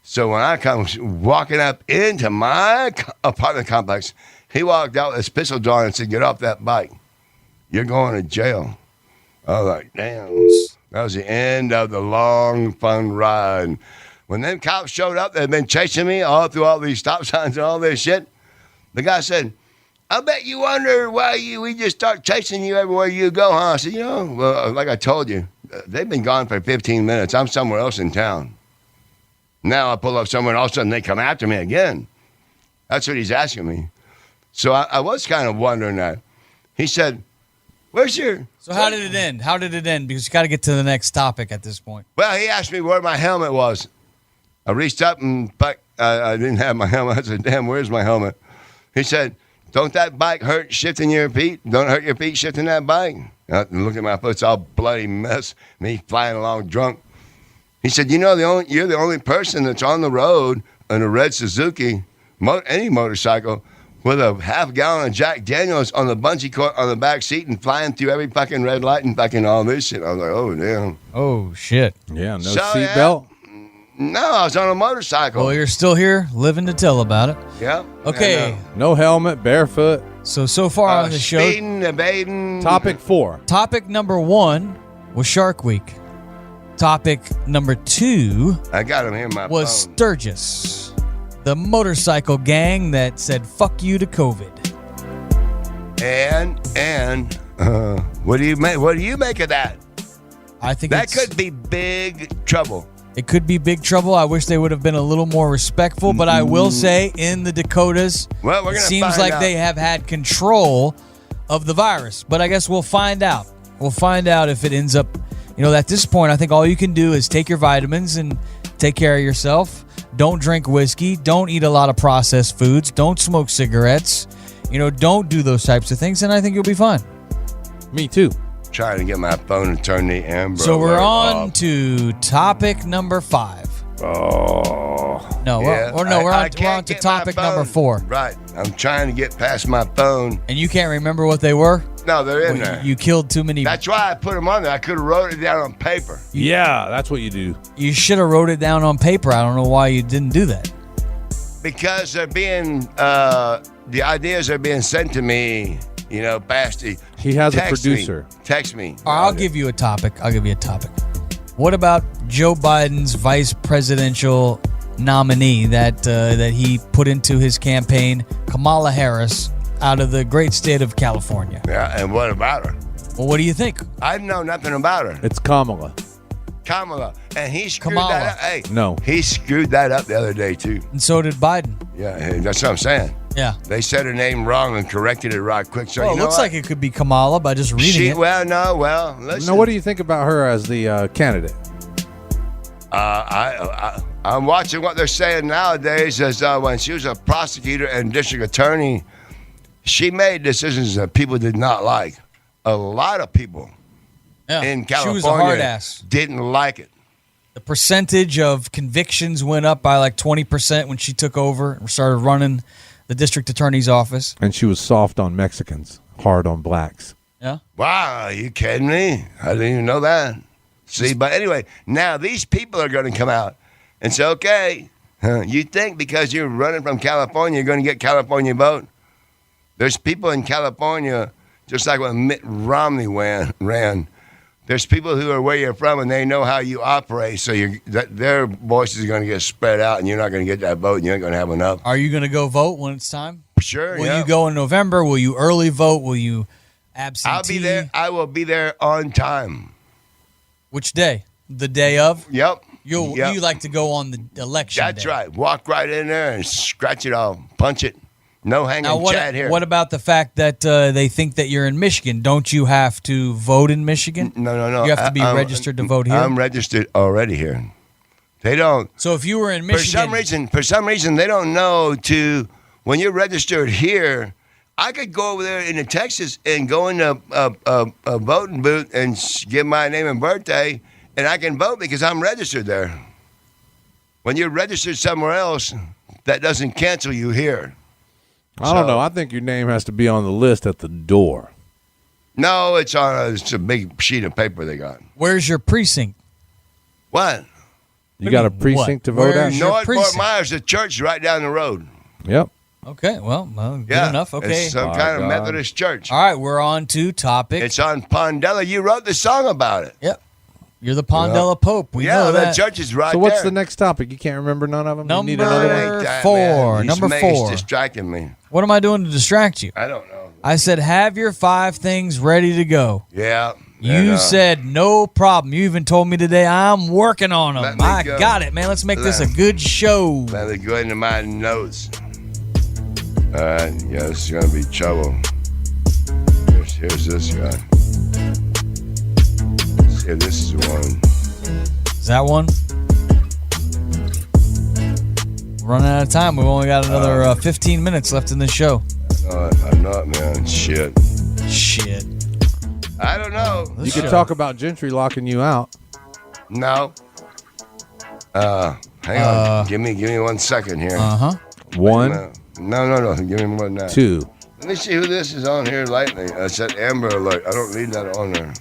So when I come walking up into my apartment complex, he walked out with his pistol drawn and said, "Get off that bike. You're going to jail." I was like, damn. That was the end of the long, fun ride. When them cops showed up, they'd been chasing me all through all these stop signs and all this shit. The guy said, "I bet you wonder why we just start chasing you everywhere you go, huh?" I said, well, like I told you, they've been gone for 15 minutes. I'm somewhere else in town. Now I pull up somewhere and all of a sudden they come after me again. That's what he's asking me. So I was kind of wondering that. He said, "Where's your..." So how did it end? Because you got to get to the next topic at this point. Well, he asked me where my helmet was. I reached up and I didn't have my helmet. I said, "Damn, where's my helmet?" He said, "Don't that bike hurt shifting your feet? Don't hurt your feet shifting that bike?" And look at my foot, it's all bloody mess. Me flying along drunk. He said, "You're the only person that's on the road in a red Suzuki, any motorcycle, with a half-gallon of Jack Daniels on the bungee cord on the back seat and flying through every fucking red light and fucking all this shit." I was like, oh, damn. Oh, shit. Yeah, no So, seatbelt. No, I was on a motorcycle. Well, you're still here, living to tell about it. Yeah. Okay. And, No helmet, barefoot. So far on the show, speeding, evading. Topic 4. topic number 1 was Shark Week. Topic number 2 I got him here in my was phone. Sturgis, the motorcycle gang that said "fuck you" to COVID. And what do you make? What do you make of that? I think That could be big trouble. It could be big trouble. I wish they would have been a little more respectful, but I will say in the Dakotas, Well, we're it gonna seems find like out. they have had control of the virus. But I guess we'll find out. We'll find out if it ends up, at this point, I think all you can do is take your vitamins and take care of yourself. Don't drink whiskey. Don't eat a lot of processed foods. Don't smoke cigarettes. Don't do those types of things, and I think you'll be fine. Me too. Trying to get my phone to turn the Amber So we're alert on off. to topic number 5. Oh. No, Yeah, we're I on can't to get my topic phone. number 4. Right. I'm trying to get past my phone. And you can't remember what they were? No, they're in there. You killed too many. That's why I put them on there. I could have wrote it down on paper. Yeah, that's what you do. You should have wrote it down on paper. I don't know why you didn't do that. Because they're being, the ideas are being sent to me, past the. He has a text me. producer. Text me. All right, I'll give you a topic. What about Joe Biden's vice presidential nominee that he put into his campaign, Kamala Harris, out of the great state of California? Yeah, and what about her? Well, what do you think? I know nothing about her. It's Kamala. Kamala. And he screwed Kamala. that up. Hey, No. he screwed that up the other day, too. And so did Biden. Yeah, that's what I'm saying. Yeah. They said her name wrong and corrected it right quick. So Well, you it know looks what? like it could be Kamala by just reading it. Listen. Now, what do you think about her as the candidate? I'm watching what they're saying nowadays as when she was a prosecutor and district attorney, she made decisions that people did not like. A lot of people Yeah. in She California was a hard ass. didn't like it. The percentage of convictions went up by like 20% when she took over and started running the district attorney's office. And she was soft on Mexicans, hard on blacks. Yeah. Wow, are you kidding me? I didn't even know that. See, but anyway, now these people are going to come out and say, okay, you think because you're running from California, you're going to get California vote? There's people in California, just like when Mitt Romney ran. There's people who are where you're from and they know how you operate, so their voices are going to get spread out, and you're not going to get that vote, and you ain't going to have enough. Are you going to go vote when it's time? Sure, Will yeah. you go in November? Will you early vote? Will you absentee? I'll be there. I will be there on time. Which day? The day of? Yep. You like to go on the election That's day. right. Walk right in there and scratch it off, punch it. No hanging Now, chat here. what about the fact that they think that you're in Michigan? Don't you have to vote in Michigan? No. You have to be registered to vote here? I'm registered already here. They don't. So if you were in Michigan... For some reason, they don't know when you're registered here, I could go over there into Texas and go into a voting booth and give my name and birthday, and I can vote because I'm registered there. When you're registered somewhere else, that doesn't cancel you here. I don't know. I think your name has to be on the list at the door. No, it's a big sheet of paper they got. Where's your precinct? What? You got a precinct to vote at? Your North Fort precinct? Myers, the church right down the road. Yep. Okay, well, good Yeah, enough. Okay. It's some My kind of God. Methodist church. All right, we're on to topic. It's on Pondella. You wrote the song about it. Yep. You're the Pondella Pope. We yeah, know the that. church is right So what's there. the next topic? You can't remember none of them? You need Number- another one? Ain't that, 4. man. Number He's 4. distracting me. What am I doing to distract you? I don't know. I said, have your 5 things ready to go. Yeah. You said, no problem. You even told me today, I'm working on them. Let me I go. got it, man. Let's make this a good show. Let me go into my notes. All right. Yeah, this is going to be trouble. Here's this guy. Yeah, this is one. Is that one? Running out of time. We've only got another 15 minutes left in the show. I'm not, man. Shit. I don't know. You could talk about Gentry locking you out. No. Hang on. Give me 1 second here. Uh-huh. One, No. Give me more than that. 2. Let me see who this is on here lately. It's that Amber Alert. I don't need that on there.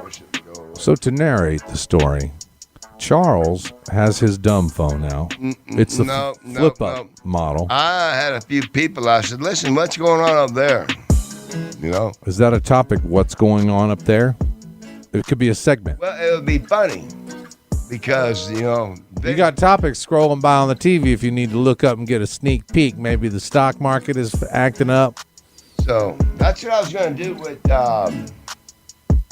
Where should it go? So to narrate the story, Charles has his dumb phone now. It's the flip-up model. I had a few people. I said, listen, what's going on up there? You know? Is that a topic, what's going on up there? It could be a segment. Well, it would be funny because, you got topics scrolling by on the TV if you need to look up and get a sneak peek. Maybe the stock market is acting up. So that's what I was going to do with who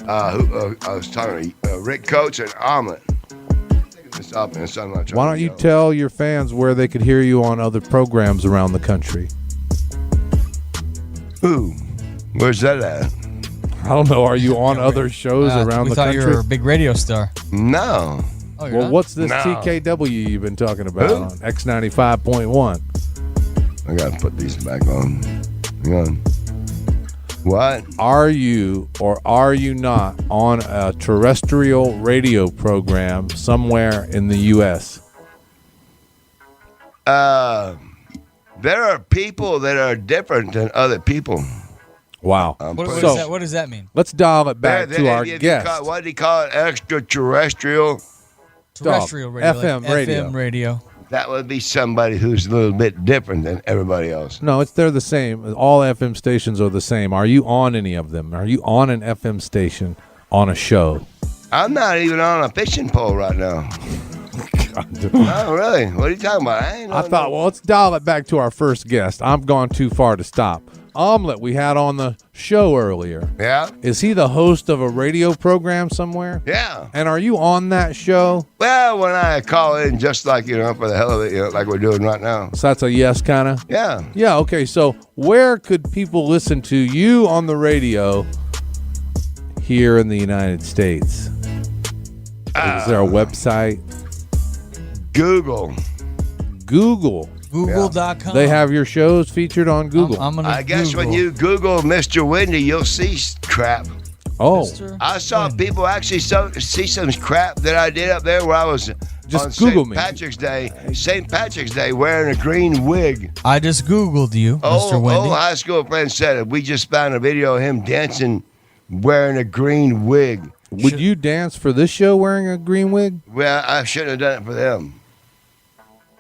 I was talking to Rick Coates and Omelet. Why don't you tell your fans where they could hear you on other programs around the country? Ooh, where's that at? I don't know. Are you on other shows around the country? We thought you were a big radio star. No. Oh, well, not? what's this No. TKW you've been talking about on X95.1? I got to put these back on. Hang on. What? Are you or are you not on a terrestrial radio program somewhere in the U.S.? There are people that are different than other people. Wow. What does that mean? Let's dial it back to our guest. What do you call it? Extraterrestrial? Terrestrial radio. FM radio. FM radio. That would be somebody who's a little bit different than everybody else. No, they're the same. All FM stations are the same. Are you on any of them? Are you on an FM station on a show? I'm not even on a fishing pole right now. Oh, really? What are you talking about? I thought, well, let's dial it back to our first guest. I've gone too far to stop. Omelet, we had on the show earlier. Yeah? Is he the host of a radio program somewhere? Yeah. And are you on that show? Well, when I call in, just like, for the hell of it, like we're doing right now. So that's a yes, kind of? Yeah. Yeah, okay. So where could people listen to you on the radio here in the United States? Is there a website? Google. Google.com. They have your shows featured on Google. I guess when you Google Mr. Windy, you'll see crap. Oh. I saw people actually see some crap that I did up there where I was just on Google St. Patrick's Day wearing a green wig. I just Googled you, Mr. Windy. High school friend said it. We just found a video of him dancing wearing a green wig. Would you dance for this show wearing a green wig? Well, I shouldn't have done it for them.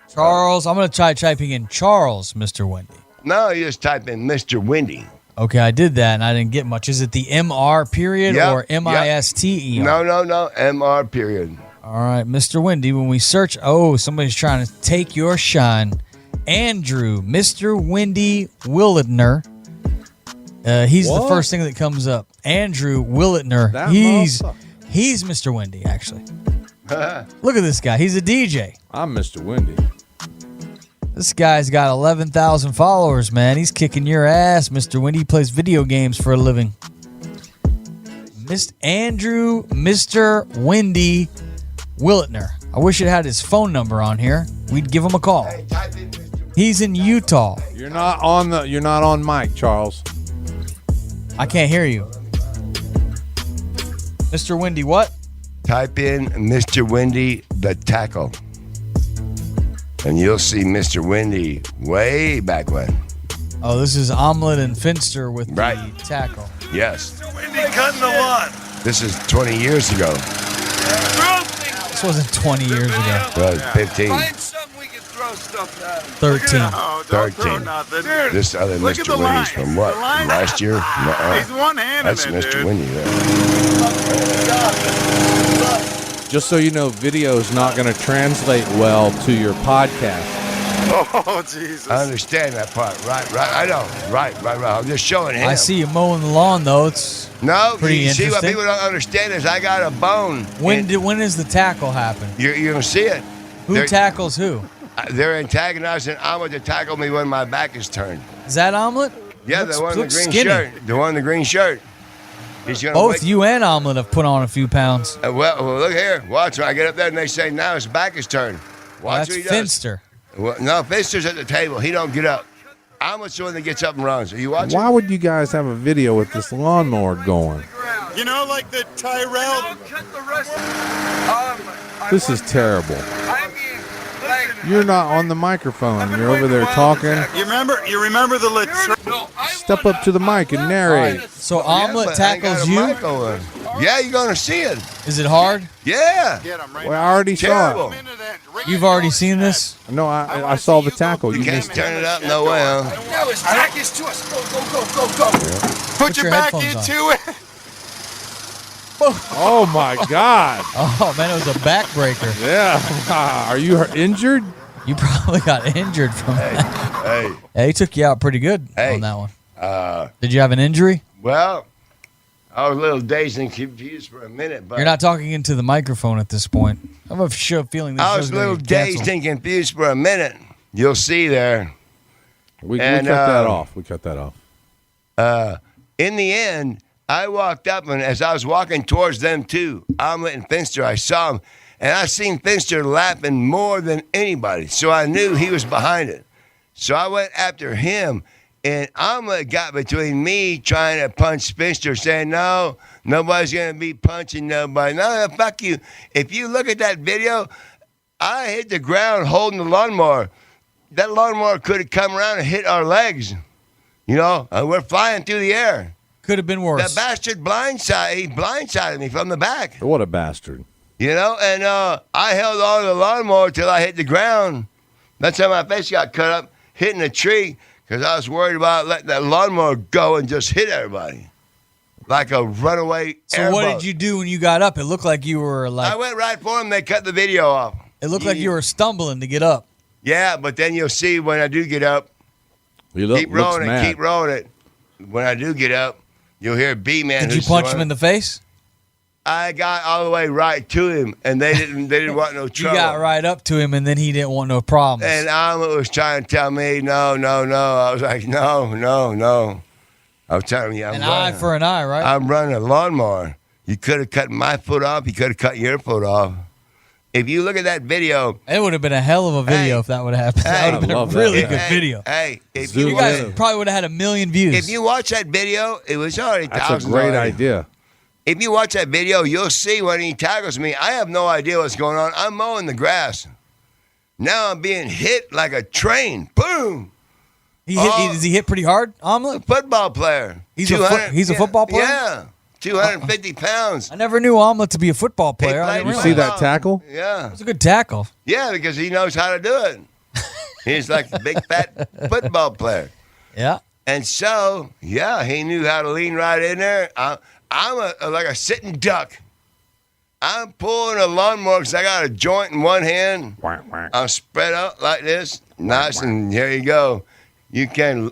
Charles, I'm going to try typing in Charles, Mr. Windy. No, you just type in Mr. Windy. Okay, I did that, and I didn't get much. Is it the MR period or MISTER? No, MR period. All right, Mr. Windy, when we search, somebody's trying to take your shine. Andrew, Mr. Windy Willitner. He's the first thing that comes up. Andrew Willitner. He's Mr. Windy, actually. Look at this guy. He's a DJ. I'm Mr. Windy. This guy's got 11,000 followers, man. He's kicking your ass, Mr. Windy. He plays video games for a living. Mr. Windy Willitner. I wish it had his phone number on here. We'd give him a call. Hey, type in Mr. He's in Utah. You're not on mic, Charles. I can't hear you. Mr. Windy, what? Type in Mr. Windy the Tackle. And you'll see Mr. Windy way back when. Oh, this is Omelet and Finster with the tackle. Yes. Mr. Windy cutting the lawn. This is 20 years ago. This wasn't 20 years ago. Well, 15. Find something we can throw stuff at. 13. Oh, don't 13. throw nothing. This other Look at Mr. the Windy's line. from what? The line. Last year? Nuh-uh. He's one-handed That's it, Mr. dude. Windy there. Just so you know, video is not going to translate well to your podcast. Oh, Jesus. I understand that part. Right. I know. Right. I'm just showing him. I see you mowing the lawn, though. It's pretty you see what interesting. people don't understand is I got a bone. When does the tackle happen? You're going to see it. Who tackles who? They're antagonizing Omelet to tackle me when my back is turned. Is that Omelet? Yeah, Looks- the one in the looks green skinny. shirt. The one in the green shirt. He's gonna Both wake- you and Omelet have put on a few pounds. well, look here. Watch when I get up there and they say now his back is turned. Watch That's what he does. Finster. Well, no, Finster's at the table. He don't get up. Omelet's the one that gets up and runs. Are you watching? Why would you guys have a video with this lawnmower going? You know, like the Tyrell. Cut the rest. This is terrible. I mean, like, You're not on the microphone. You're over there talking. you remember the Latrell? Step up to the mic and narrate. So Omelet tackles you? Yeah, you're going to see it. Is it hard? Yeah. Well, I already Terrible. saw it. You've already seen this? No, I saw the tackle. You You can't missed it. turn it up no way, huh? No, his back is to us. Go. Put your your back headphones into it. Oh my God! Oh man, it was a backbreaker. Yeah. Are you injured? You probably got injured from that. Hey, Yeah, he took you out pretty good on that one. Did you have an injury? well, I was a little dazed and confused for a minute, but You're not talking into the microphone at this point. I have a feeling this I show's was a gonna little get dazed canceled. and confused for a minute. You'll see there. We And, cut that off. We cut that off. In the end, I walked up, and as I was walking towards them too, Omelet and Finster, I saw them, and I seen Finster laughing more than anybody, so I knew he was behind it. So I went after him, and Omelet got between me trying to punch Finster, saying, no, nobody's going to be punching nobody. No, fuck you. If you look at that video, I hit the ground holding the lawnmower. That lawnmower could have come around and hit our legs. You know, we're flying through the air. Could have been worse. That bastard blindsided me from the back. What a bastard! You know, and I held on to the lawnmower till I hit the ground. That's how my face got cut up, hitting a tree, because I was worried about letting that lawnmower go and just hit everybody. Like a runaway So what did you do when you got up? It looked like you were like. I went right for him. They cut the video off. It looked like you were stumbling to get up. Yeah, but then you'll see when I do get up, keep rolling it, keep rolling it. When I do get up, you'll hear B-Man. Did you punch him in the face? I got all the way right to him, and they didn't want no trouble. You got right up to him, and then he didn't want no problems. And Alma was trying to tell me, no. I was like, no. I was telling you, an eye for an eye, right? I'm running a lawnmower. You could have cut my foot off. You could have cut your foot off. If you look at that video, it would have been a hell of a video if that would have happened. That would have been a really good video. Hey, if you guys probably would have had 1 million views. If you watch that video, it was already thousands. That's a great idea. If you watch that video, you'll see when he tackles me. I have no idea what's going on. I'm mowing the grass. Now I'm being hit like a train. Boom. Does he hit pretty hard, Omelet? Football player. He's a football player? Yeah. 250 pounds. I never knew Omelet to be a football player. You see that tackle? Yeah. It was a good tackle. Yeah, because he knows how to do it. He's like a big, fat football player. Yeah. And so, yeah, he knew how to lean right in there. I'm like a sitting duck. I'm pulling a lawnmower because I got a joint in one hand. I'm spread out like this. Nice, and here you go.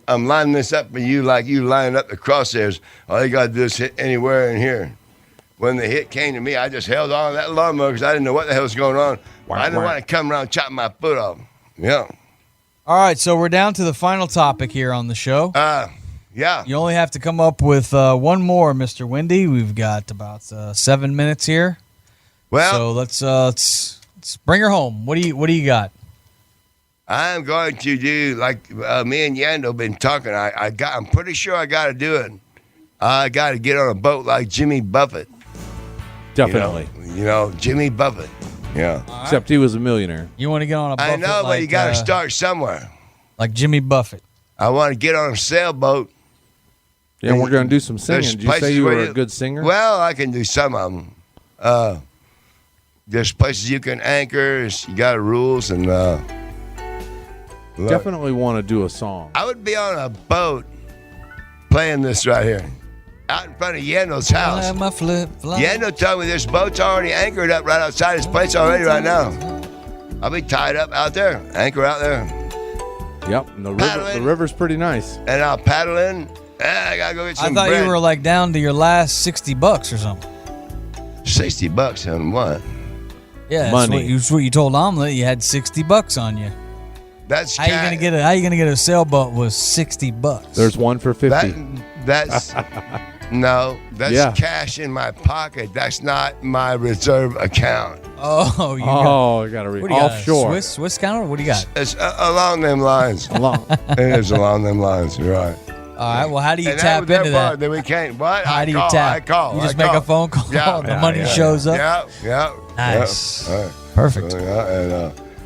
I'm lining this up for you like you lining up the crosshairs. All you got to do is hit anywhere in here. When the hit came to me, I just held on to that lawnmower because I didn't know what the hell was going on. I didn't want to come around chopping my foot off. Yeah. All right, so we're down to the final topic here on the show. Yeah. You only have to come up with one more, Mr. Wendy. We've got about 7 minutes here. Well, so let's bring her home. What do you got? I'm going to do like me and Yando been talking. I'm pretty sure I got to do it. I got to get on a boat like Jimmy Buffett. Definitely. You know Jimmy Buffett. Yeah. Right. Except he was a millionaire. You want to get on a boat? I know, but you got to start somewhere. Like Jimmy Buffett. I want to get on a sailboat. Yeah, we're going to do some singing. Did you say you were a good singer? Well, I can do some of them. There's places you can anchor. You got rules and. Definitely want to do a song. I would be on a boat playing this right here, out in front of Yendo's house. Yendo told me there's boats already anchored up right outside his place already right now. I'll be tied up out there, anchor out there. Yep, and the river's pretty nice. And I'll paddle in. I gotta go get some I thought bread. you were like down to your last $60 or something. $60 on what? Yeah, money. That's what you told Omelet. You had $60 on you. That's how you gonna get a sailboat with $60? There's one for 50. That's no, that's cash in my pocket. That's not my reserve account. Oh, I gotta read offshore. Swiss counter? What do you got? It's along them lines. It is along them lines, right? All right. Well, how do you tap into that? Then we can't. What? How do you tap? I call. You just make a phone call. Yeah, the money shows up. Yeah. Nice. Yeah. Right. Perfect.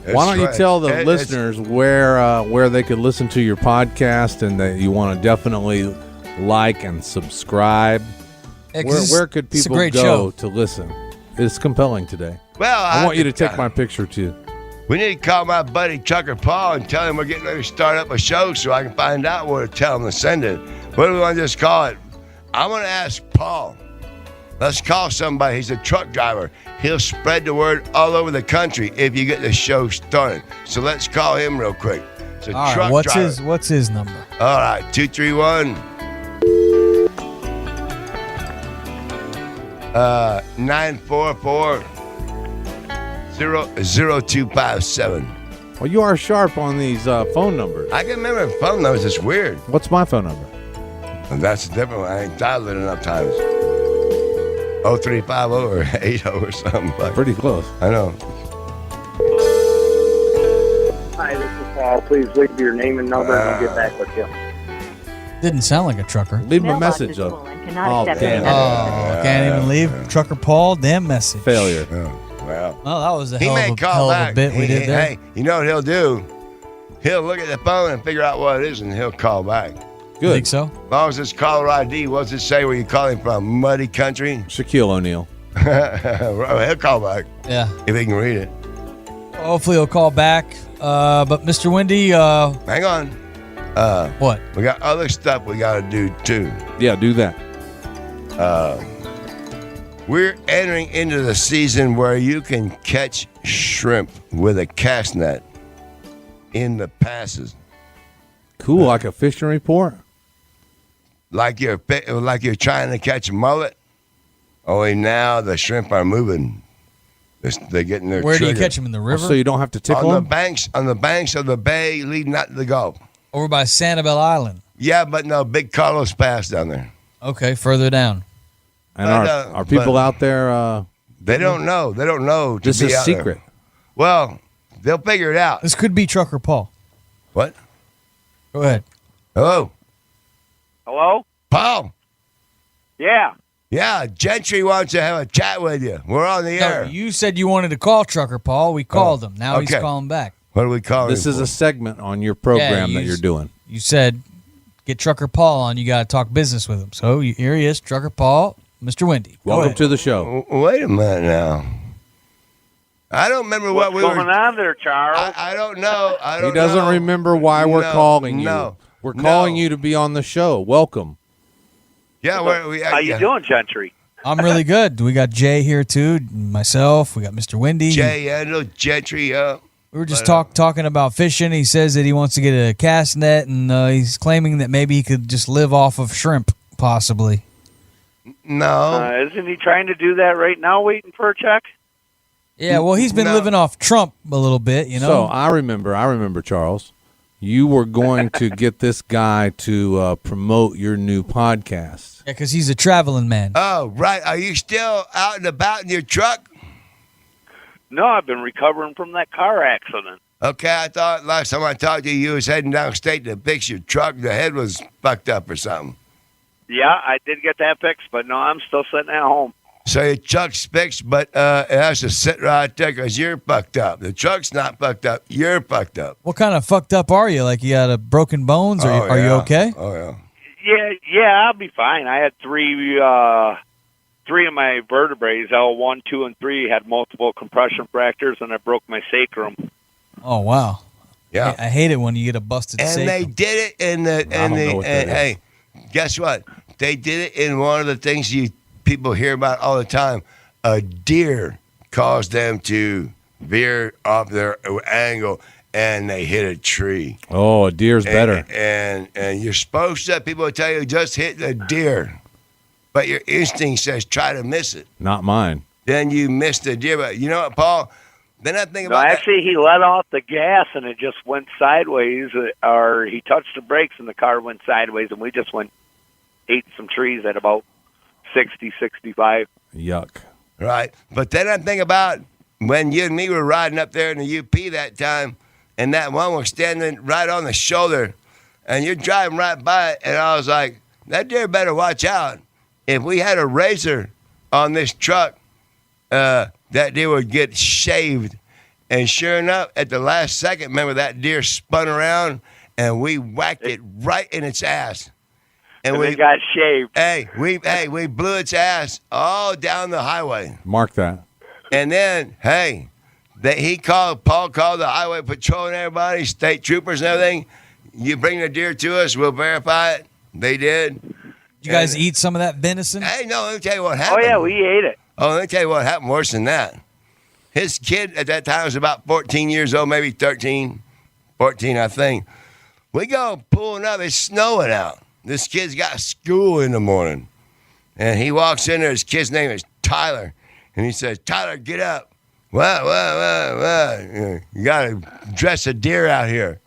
Why don't you tell the listeners where they could listen to your podcast and that you want to definitely like and subscribe? Yeah, where could people go to listen? It's compelling today. Well, I want you to take my picture too. We need to call my buddy Chucker Paul and tell him we're getting ready to start up a show so I can find out where to tell him to send it. What do we want to just call it? I'm going to ask Paul Let's call somebody. He's a truck driver. He'll spread the word all over the country if you get the show started. So let's call him real quick. It's a All truck right, driver. what's his number? All right, 231 944 0257. Well, you are sharp on these phone numbers. I can remember phone numbers. It's weird. What's my phone number? And that's a different one. I ain't dialed it enough times. 0350 or 80 or something. But Pretty close. I know. Hi, this is Paul. Please leave your name and number and I'll get back with you. Didn't sound like a trucker. Leave him a message up. Oh, damn. Oh, can't even leave. Trucker Paul, damn message. Failure. Oh, well, Well, that was a he hell may of call a back. bit we did there. Hey, you know what he'll do? He'll look at the phone and figure out what it is, and he'll call back. You Good. think so? As long as it's caller ID, what's it say where you calling from? Muddy country? Shaquille O'Neal. He'll call back Yeah. if he can read it. Hopefully he'll call back. But Mr. Wendy, Hang on. what? We got other stuff we got to do, too. Yeah, do that. We're entering into the season where you can catch shrimp with a cast net in the passes. Cool, like a fishing report. Like you're trying to catch a mullet. Only now the shrimp are moving. They're getting their Where do you trigger. catch them in the river? So you don't have to tickle on the them? banks of the bay leading out to the Gulf. Over by Sanibel Island. Yeah, but no, Big Carlos Pass down there. Okay, further down. And But, are people but- out there? They don't know. They don't know. This to be is out there. secret. Well, they'll figure it out. This could be Trucker Paul. What? Go ahead. Hello, Hello? Paul. Yeah. Yeah, Gentry wants to have a chat with you. We're on the No, air. you said you wanted to call Trucker Paul. We called him. Now he's okay. calling back. What are we calling? This is for? a segment on your program that you're doing. You said get Trucker Paul on. You got to talk business with him. So here he is, Trucker Paul, Mr. Wendy. Go Welcome ahead. to the show. Wait a minute now. I don't remember what What's we going were. on there, Charles? I don't know. I don't He doesn't know. remember why we're No, calling you. no, We're calling no. you to be on the show. Welcome. Yeah, we. How you doing, Gentry? I'm really good. We got Jay here too. Myself. We got Mr. Wendy. Jay Endel, Gentry. We were just talking about fishing. He says that he wants to get a cast net, and he's claiming that maybe he could just live off of shrimp, possibly. No. Isn't he trying to do that right now, waiting for a check? Yeah, well, he's been No. living off Trump a little bit, you know. So I remember, Charles. You were going to get this guy to promote your new podcast. Yeah, because he's a traveling man. Oh, right. Are you still out and about in your truck? No, I've been recovering from that car accident. Okay, I thought last time I talked to you, you was heading downstate to fix your truck. The head was fucked up or something. Yeah, I did get that fixed, but no, I'm still sitting at home. So your truck's fixed, but it has to sit right there because you're fucked up. The truck's not fucked up. You're fucked up. What kind of fucked up are you? Like you got a broken bones, or are you yeah. okay? Oh, yeah. Yeah, I'll be fine. I had three of my vertebrae, L1, 2, and 3, had multiple compression fractures, and I broke my sacrum. Oh wow. Yeah. I hate it when you get a busted And sacrum. they did it in the don't know what that hey, guess what? They did it in one of the things people hear about all the time. A deer caused them to veer off their angle, and they hit a tree. Oh, a deer's better. And you're supposed to. People will tell you just hit the deer, but your instinct says try to miss it. Not mine. Then you miss the deer. But you know what, Paul? Then I think No, about actually, he let off the gas, and it just went sideways, or he touched the brakes, and the car went sideways, and we just ate some trees at about 60, 65. Yuck. Right. But then I think about when you and me were riding up there in the UP that time, and that one was standing right on the shoulder, and you're driving right by it, and I was like, that deer better watch out. If we had a razor on this truck, that deer would get shaved. And sure enough, at the last second, remember that deer spun around, and we whacked it right in its ass. And we got shaved. We blew its ass all down the highway. Mark that. And then, Paul called the highway patrol and everybody, state troopers and everything. You bring the deer to us, we'll verify it. They did. You guys eat some of that venison? Hey, no, let me tell you what happened. Oh, yeah, we ate it. Oh, let me tell you what happened worse than that. His kid at that time was about 14 years old, maybe 13, 14, I think. We go pulling up. It's snowing out. This kid's got school in the morning. And he walks in there. His kid's name is Tyler. And he says, Tyler, get up. What? You got to dress a deer out here.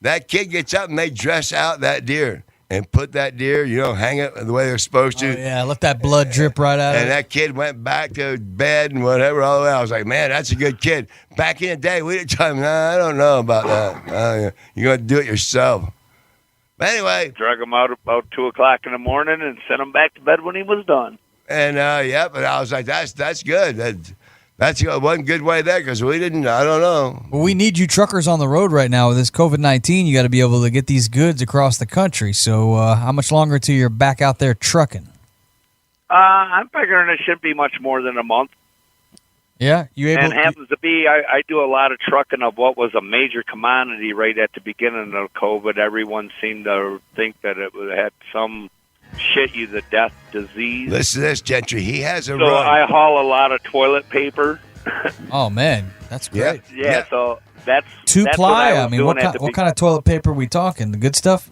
That kid gets up and they dress out that deer and put that deer, hang it the way they're supposed to. Oh, yeah, let that blood drip right out of And it. that kid went back to bed and whatever all the way. I was like, man, that's a good kid. Back in the day, we didn't tell him, I don't know about that. You're going to do it yourself. But anyway. Drug him out about 2 o'clock in the morning and sent him back to bed when he was done. And, but I was like, that's good. That's one good way there because we didn't, I don't know. Well, we need you truckers on the road right now with this COVID-19. You got to be able to get these goods across the country. So how much longer till you're back out there trucking? I'm figuring it shouldn't be much more than a month. Yeah? You able? And happens to be, I do a lot of trucking of what was a major commodity right at the beginning of COVID. Everyone seemed to think that it had some shit you to death disease. Listen to this, Gentry. He has a So run. I haul a lot of toilet paper. Oh, man. That's great. Yeah, so that's Two-ply? That's what I mean, what kind of toilet paper are we talking? The good stuff?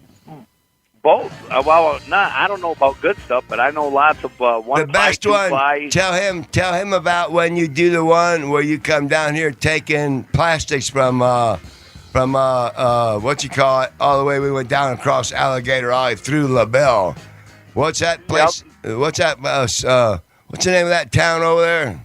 Both. I don't know about good stuff, but I know lots of one-ply, the best one. two-ply. Tell him about when you do the one where you come down here taking plastics from what you call it, all the way we went down across Alligator Alley through LaBelle. What's that place? Yep. What's that? What's the name of that town over there?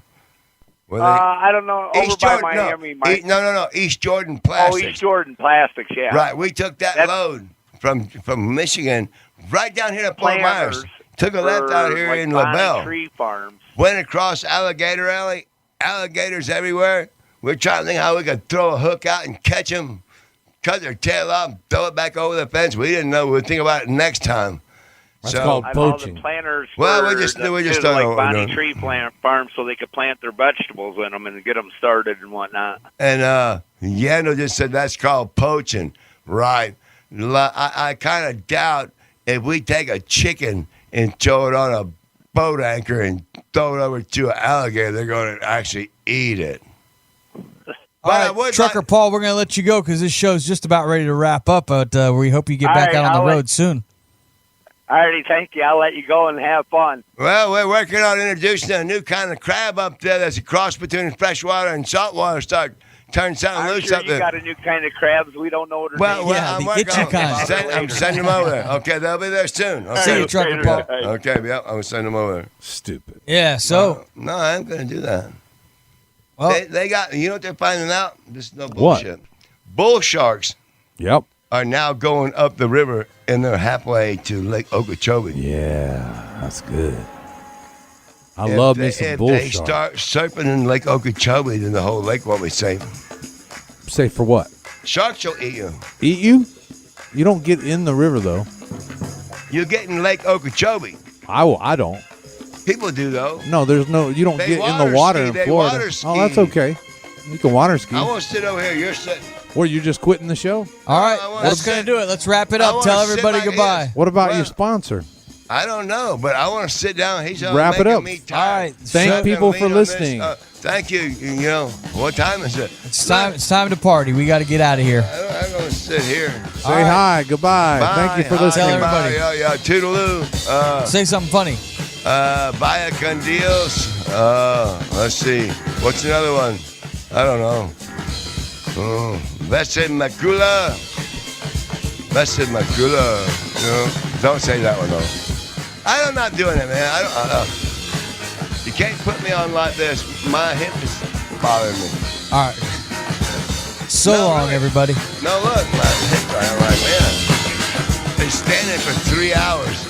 I don't know. Over by Miami. No. East Jordan Plastics. Oh, East Jordan Plastics, yeah. Right. We took that load from Michigan right down here to Fort Myers. Took a left out here in LaBelle. Tree farms. Went across Alligator Alley. Alligators everywhere. We're trying to think how we could throw a hook out and catch them, cut their tail off, throw it back over the fence. We didn't know. We'd think about it next time. That's called poaching. The planters we just don't know like what we're Bonnie doing. Tree plant farms so they could plant their vegetables in them and get them started and whatnot. And Yano just said that's called poaching. Right. I kind of doubt if we take a chicken and throw it on a boat anchor and throw it over to an alligator, they're going to actually eat it. All right, Trucker Paul, we're going to let you go because this show's just about ready to wrap up, but we hope you get back out on the road soon. All righty, thank you. I'll let you go and have fun. Well, we're working on introducing a new kind of crab up there that's a cross between freshwater and saltwater. Start turning something loose sure up there. You got a new kind of crabs. We don't know what it is. Well, I'm working on it. I'm sending them over there. Okay, they'll be there soon. Okay. See you, Trucker Paul. Okay, yep, I'm sending them over there. Stupid. Yeah, so. No, I am going to do that. Well, they got, you know what they're finding out? This is no bullshit. What? Bull sharks. Yep. Are now going up the river and they're halfway to Lake Okeechobee. Yeah, that's good. I love me some bull If they sharks. start surfing in Lake Okeechobee, then the whole lake won't be safe. Safe for what? Sharks will eat you. Eat you? You don't get in the river, though. You get in Lake Okeechobee. I don't. People do, though. No, there's no. You don't get in the water in Florida. Oh, that's okay. You can water ski. I want to sit over here. You're sitting. Or you just quitting the show? All right, that's going to do it. Let's wrap it up. Tell everybody goodbye. What about your sponsor? I don't know, but I want to sit down. He's wrap it up. Me tired. All right. Thank people for listening. Thank you. You know, what time is it? It's time to party. We got to get out of here. I'm going to sit here. Say hi. Goodbye. Bye. Thank you for listening. Tell everybody. Yeah, toodaloo. Say something funny. Vaya con Dios. Let's see. What's another one? I don't know. Besa en macula. Besa en macula. Don't say that one, though. I'm not doing it, man. You can't put me on like this. My hip is bothering me. All right. So long, everybody. No, look. My hip, I'm like, man. Been standing for 3 hours.